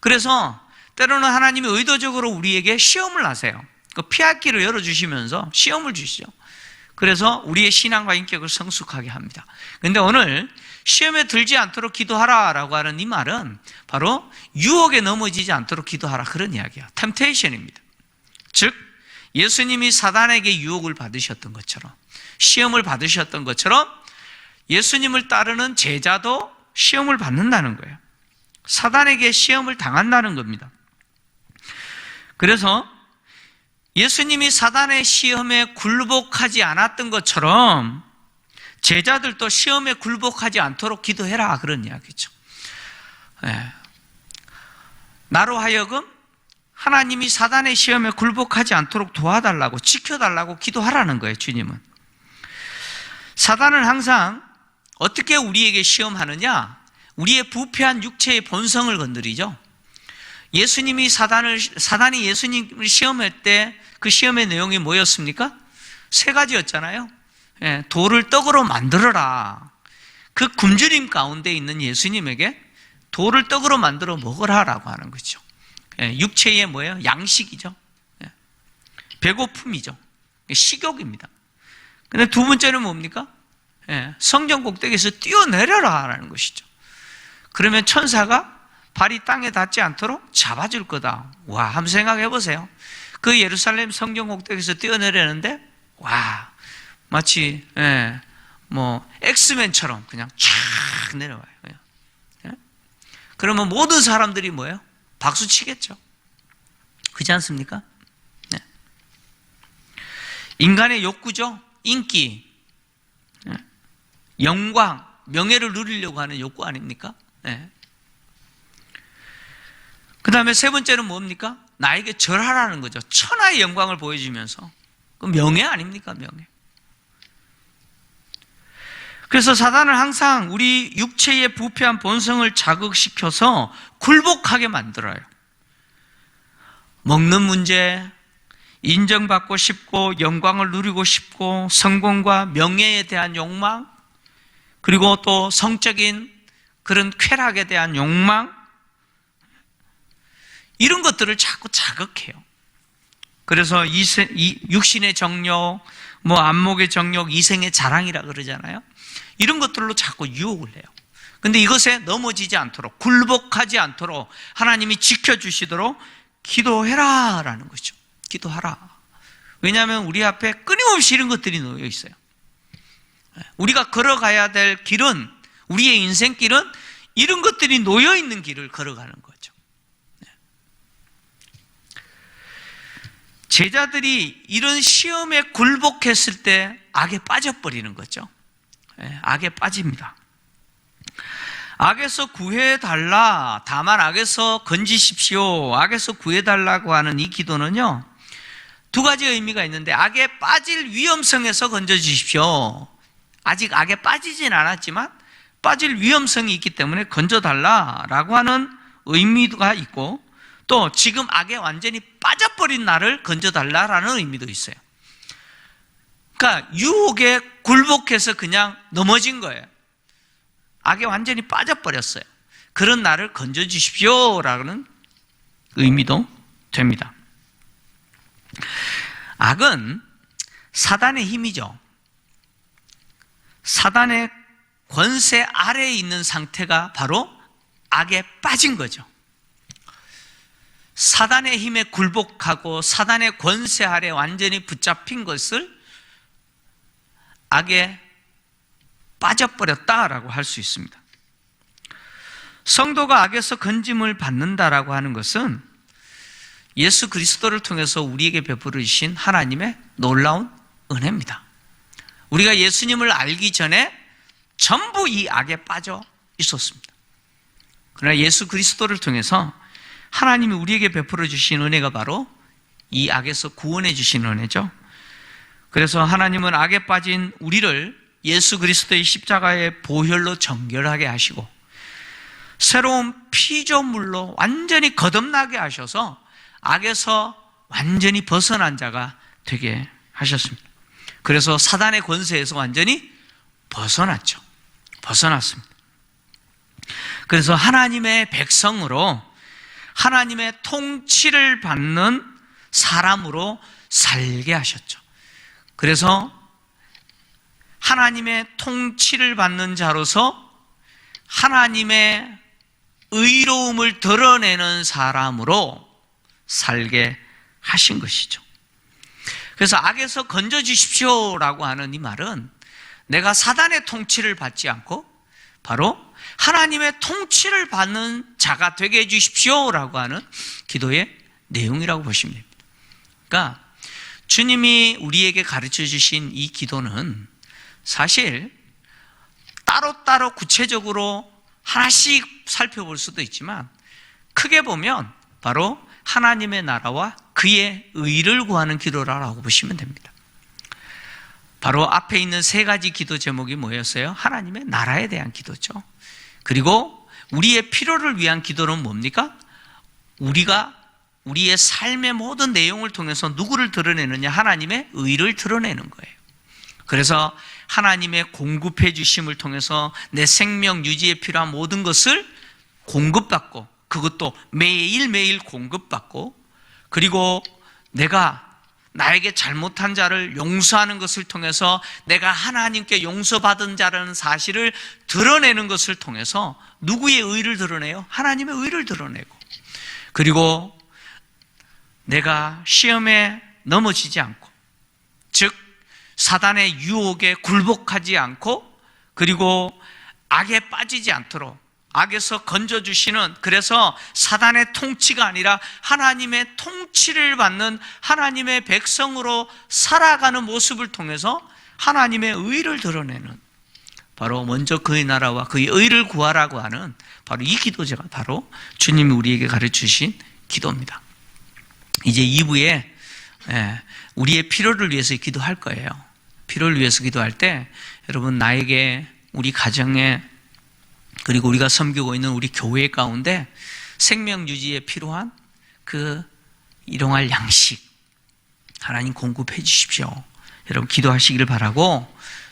Speaker 1: 그래서 때로는 하나님이 의도적으로 우리에게 시험을 하세요. 피할 길을 열어주시면서 시험을 주시죠. 그래서 우리의 신앙과 인격을 성숙하게 합니다. 그런데 오늘 시험에 들지 않도록 기도하라라고 하는 이 말은 바로 유혹에 넘어지지 않도록 기도하라, 그런 이야기예요. 템테이션입니다. 즉 예수님이 사단에게 유혹을 받으셨던 것처럼, 시험을 받으셨던 것처럼 예수님을 따르는 제자도 시험을 받는다는 거예요. 사단에게 시험을 당한다는 겁니다. 그래서 예수님이 사단의 시험에 굴복하지 않았던 것처럼 제자들도 시험에 굴복하지 않도록 기도해라, 그런 이야기죠. 네. 나로 하여금 하나님이 사단의 시험에 굴복하지 않도록 도와달라고, 지켜달라고 기도하라는 거예요, 주님은. 사단은 항상 어떻게 우리에게 시험하느냐? 우리의 부패한 육체의 본성을 건드리죠. 사단이 예수님을 시험할 때 그 시험의 내용이 뭐였습니까? 세 가지였잖아요. 예, 돌을 떡으로 만들어라. 그 굶주림 가운데 있는 예수님에게 돌을 떡으로 만들어 먹으라라고 하는 거죠. 예, 육체의 뭐예요? 양식이죠. 예, 배고픔이죠. 식욕입니다. 근데 두 번째는 뭡니까? 예, 성전 꼭대기에서 뛰어내려라라는 것이죠. 그러면 천사가 발이 땅에 닿지 않도록 잡아줄 거다. 와, 한번 생각해 보세요. 그 예루살렘 성전 꼭대기에서 뛰어내리는데, 와, 마치 엑스맨처럼 그냥 촥 내려와요. 예? 그러면 모든 사람들이 뭐예요? 박수 치겠죠. 그렇지 않습니까? 네. 인간의 욕구죠. 인기, 영광, 명예를 누리려고 하는 욕구 아닙니까? 네. 그 다음에 세 번째는 뭡니까? 나에게 절하라는 거죠. 천하의 영광을 보여주면서. 그 명예 아닙니까? 명예. 그래서 사단은 항상 우리 육체의 부패한 본성을 자극시켜서 굴복하게 만들어요. 먹는 문제, 인정받고 싶고 영광을 누리고 싶고 성공과 명예에 대한 욕망, 그리고 또 성적인 그런 쾌락에 대한 욕망, 이런 것들을 자꾸 자극해요. 그래서 육신의 정욕, 안목의 정욕, 이생의 자랑이라 그러잖아요. 이런 것들로 자꾸 유혹을 해요. 그런데 이것에 넘어지지 않도록, 굴복하지 않도록 하나님이 지켜주시도록 기도해라라는 거죠. 기도하라. 왜냐하면 우리 앞에 끊임없이 이런 것들이 놓여 있어요. 우리가 걸어가야 될 길은, 우리의 인생길은 이런 것들이 놓여 있는 길을 걸어가는 거죠. 제자들이 이런 시험에 굴복했을 때 악에 빠져버리는 거죠. 악에 빠집니다. 악에서 구해달라, 다만 악에서 건지십시오, 악에서 구해달라고 하는 이 기도는요, 두 가지 의미가 있는데, 악에 빠질 위험성에서 건져주십시오. 아직 악에 빠지진 않았지만 빠질 위험성이 있기 때문에 건져달라라고 하는 의미가 있고, 또 지금 악에 완전히 빠져버린 나를 건져달라라는 의미도 있어요. 그러니까 유혹에 굴복해서 그냥 넘어진 거예요. 악에 완전히 빠져버렸어요. 그런 나를 건져주십시오라는 의미도 됩니다. 악은 사단의 힘이죠. 사단의 권세 아래에 있는 상태가 바로 악에 빠진 거죠. 사단의 힘에 굴복하고 사단의 권세 아래 완전히 붙잡힌 것을 악에 빠져버렸다라고 할 수 있습니다. 성도가 악에서 건짐을 받는다라고 하는 것은 예수 그리스도를 통해서 우리에게 베풀어 주신 하나님의 놀라운 은혜입니다. 우리가 예수님을 알기 전에 전부 이 악에 빠져 있었습니다. 그러나 예수 그리스도를 통해서 하나님이 우리에게 베풀어 주신 은혜가 바로 이 악에서 구원해 주신 은혜죠. 그래서 하나님은 악에 빠진 우리를 예수 그리스도의 십자가의 보혈로 정결하게 하시고 새로운 피조물로 완전히 거듭나게 하셔서 악에서 완전히 벗어난 자가 되게 하셨습니다. 그래서 사단의 권세에서 완전히 벗어났죠. 벗어났습니다. 그래서 하나님의 백성으로 하나님의 통치를 받는 사람으로 살게 하셨죠. 그래서 하나님의 통치를 받는 자로서 하나님의 의로움을 드러내는 사람으로 살게 하신 것이죠. 그래서 악에서 건져주십시오라고 하는 이 말은 내가 사단의 통치를 받지 않고 바로 하나님의 통치를 받는 자가 되게 해주십시오라고 하는 기도의 내용이라고 보시면 됩니다. 그러니까 주님이 우리에게 가르쳐 주신 이 기도는 사실 따로따로 구체적으로 하나씩 살펴볼 수도 있지만 크게 보면 바로 하나님의 나라와 그의 의를 구하는 기도라고 보시면 됩니다. 바로 앞에 있는 세 가지 기도 제목이 뭐였어요? 하나님의 나라에 대한 기도죠. 그리고 우리의 필요를 위한 기도는 뭡니까? 우리가 우리의 삶의 모든 내용을 통해서 누구를 드러내느냐? 하나님의 의를 드러내는 거예요. 그래서 하나님의 공급해 주심을 통해서 내 생명 유지에 필요한 모든 것을 공급받고 그것도 매일매일 공급받고 그리고 내가 나에게 잘못한 자를 용서하는 것을 통해서 내가 하나님께 용서받은 자라는 사실을 드러내는 것을 통해서 누구의 의를 드러내요? 하나님의 의를 드러내고 그리고 내가 시험에 넘어지지 않고 즉 사단의 유혹에 굴복하지 않고 그리고 악에 빠지지 않도록 악에서 건져주시는 그래서 사단의 통치가 아니라 하나님의 통치를 받는 하나님의 백성으로 살아가는 모습을 통해서 하나님의 의를 드러내는 바로 먼저 그의 나라와 그의 의를 구하라고 하는 바로 이 기도제가 바로 주님이 우리에게 가르치신 기도입니다. 이제 2부에 우리의 필요를 위해서 기도할 거예요. 필요를 위해서 기도할 때 여러분 나에게 우리 가정에 그리고 우리가 섬기고 있는 우리 교회 가운데 생명 유지에 필요한 그 일용할 양식 하나님 공급해 주십시오. 여러분 기도하시기를 바라고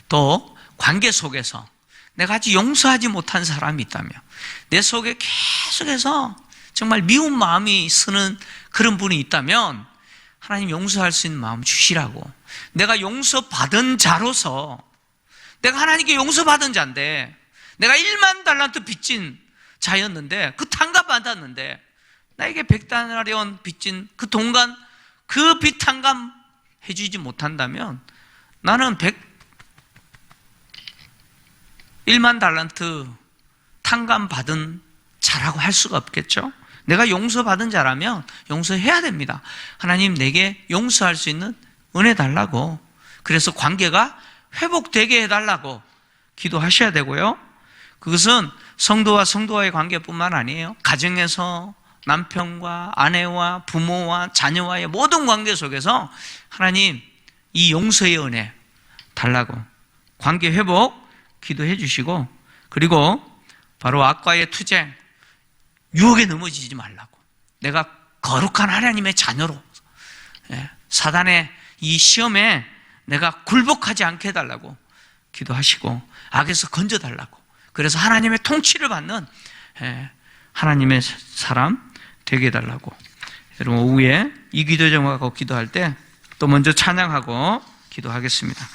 Speaker 1: 또 관계 속에서 내가 아직 용서하지 못한 사람이 있다면 내 속에 계속해서 정말 미운 마음이 쓰는 그런 분이 있다면 하나님 용서할 수 있는 마음 주시라고 내가 용서받은 자로서 내가 하나님께 용서받은 자인데 내가 1만 달란트 빚진 자였는데 그 탕감 받았는데 나에게 100달러리온 빚진 그 동간 그 빚 탕감 해주지 못한다면 나는 1만 달란트 탕감 받은 자라고 할 수가 없겠죠. 내가 용서받은 자라면 용서해야 됩니다. 하나님 내게 용서할 수 있는 은혜 달라고 그래서 관계가 회복되게 해달라고 기도하셔야 되고요. 그것은 성도와 성도와의 관계뿐만 아니에요. 가정에서 남편과 아내와 부모와 자녀와의 모든 관계 속에서 하나님 이 용서의 은혜 달라고 관계 회복 기도해 주시고 그리고 바로 악과의 투쟁 유혹에 넘어지지 말라고 내가 거룩한 하나님의 자녀로 사단의 이 시험에 내가 굴복하지 않게 해달라고 기도하시고 악에서 건져달라고 그래서 하나님의 통치를 받는 하나님의 사람 되게 해달라고 여러분 오후에 이 기도 제목하고 기도할 때 또 먼저 찬양하고 기도하겠습니다.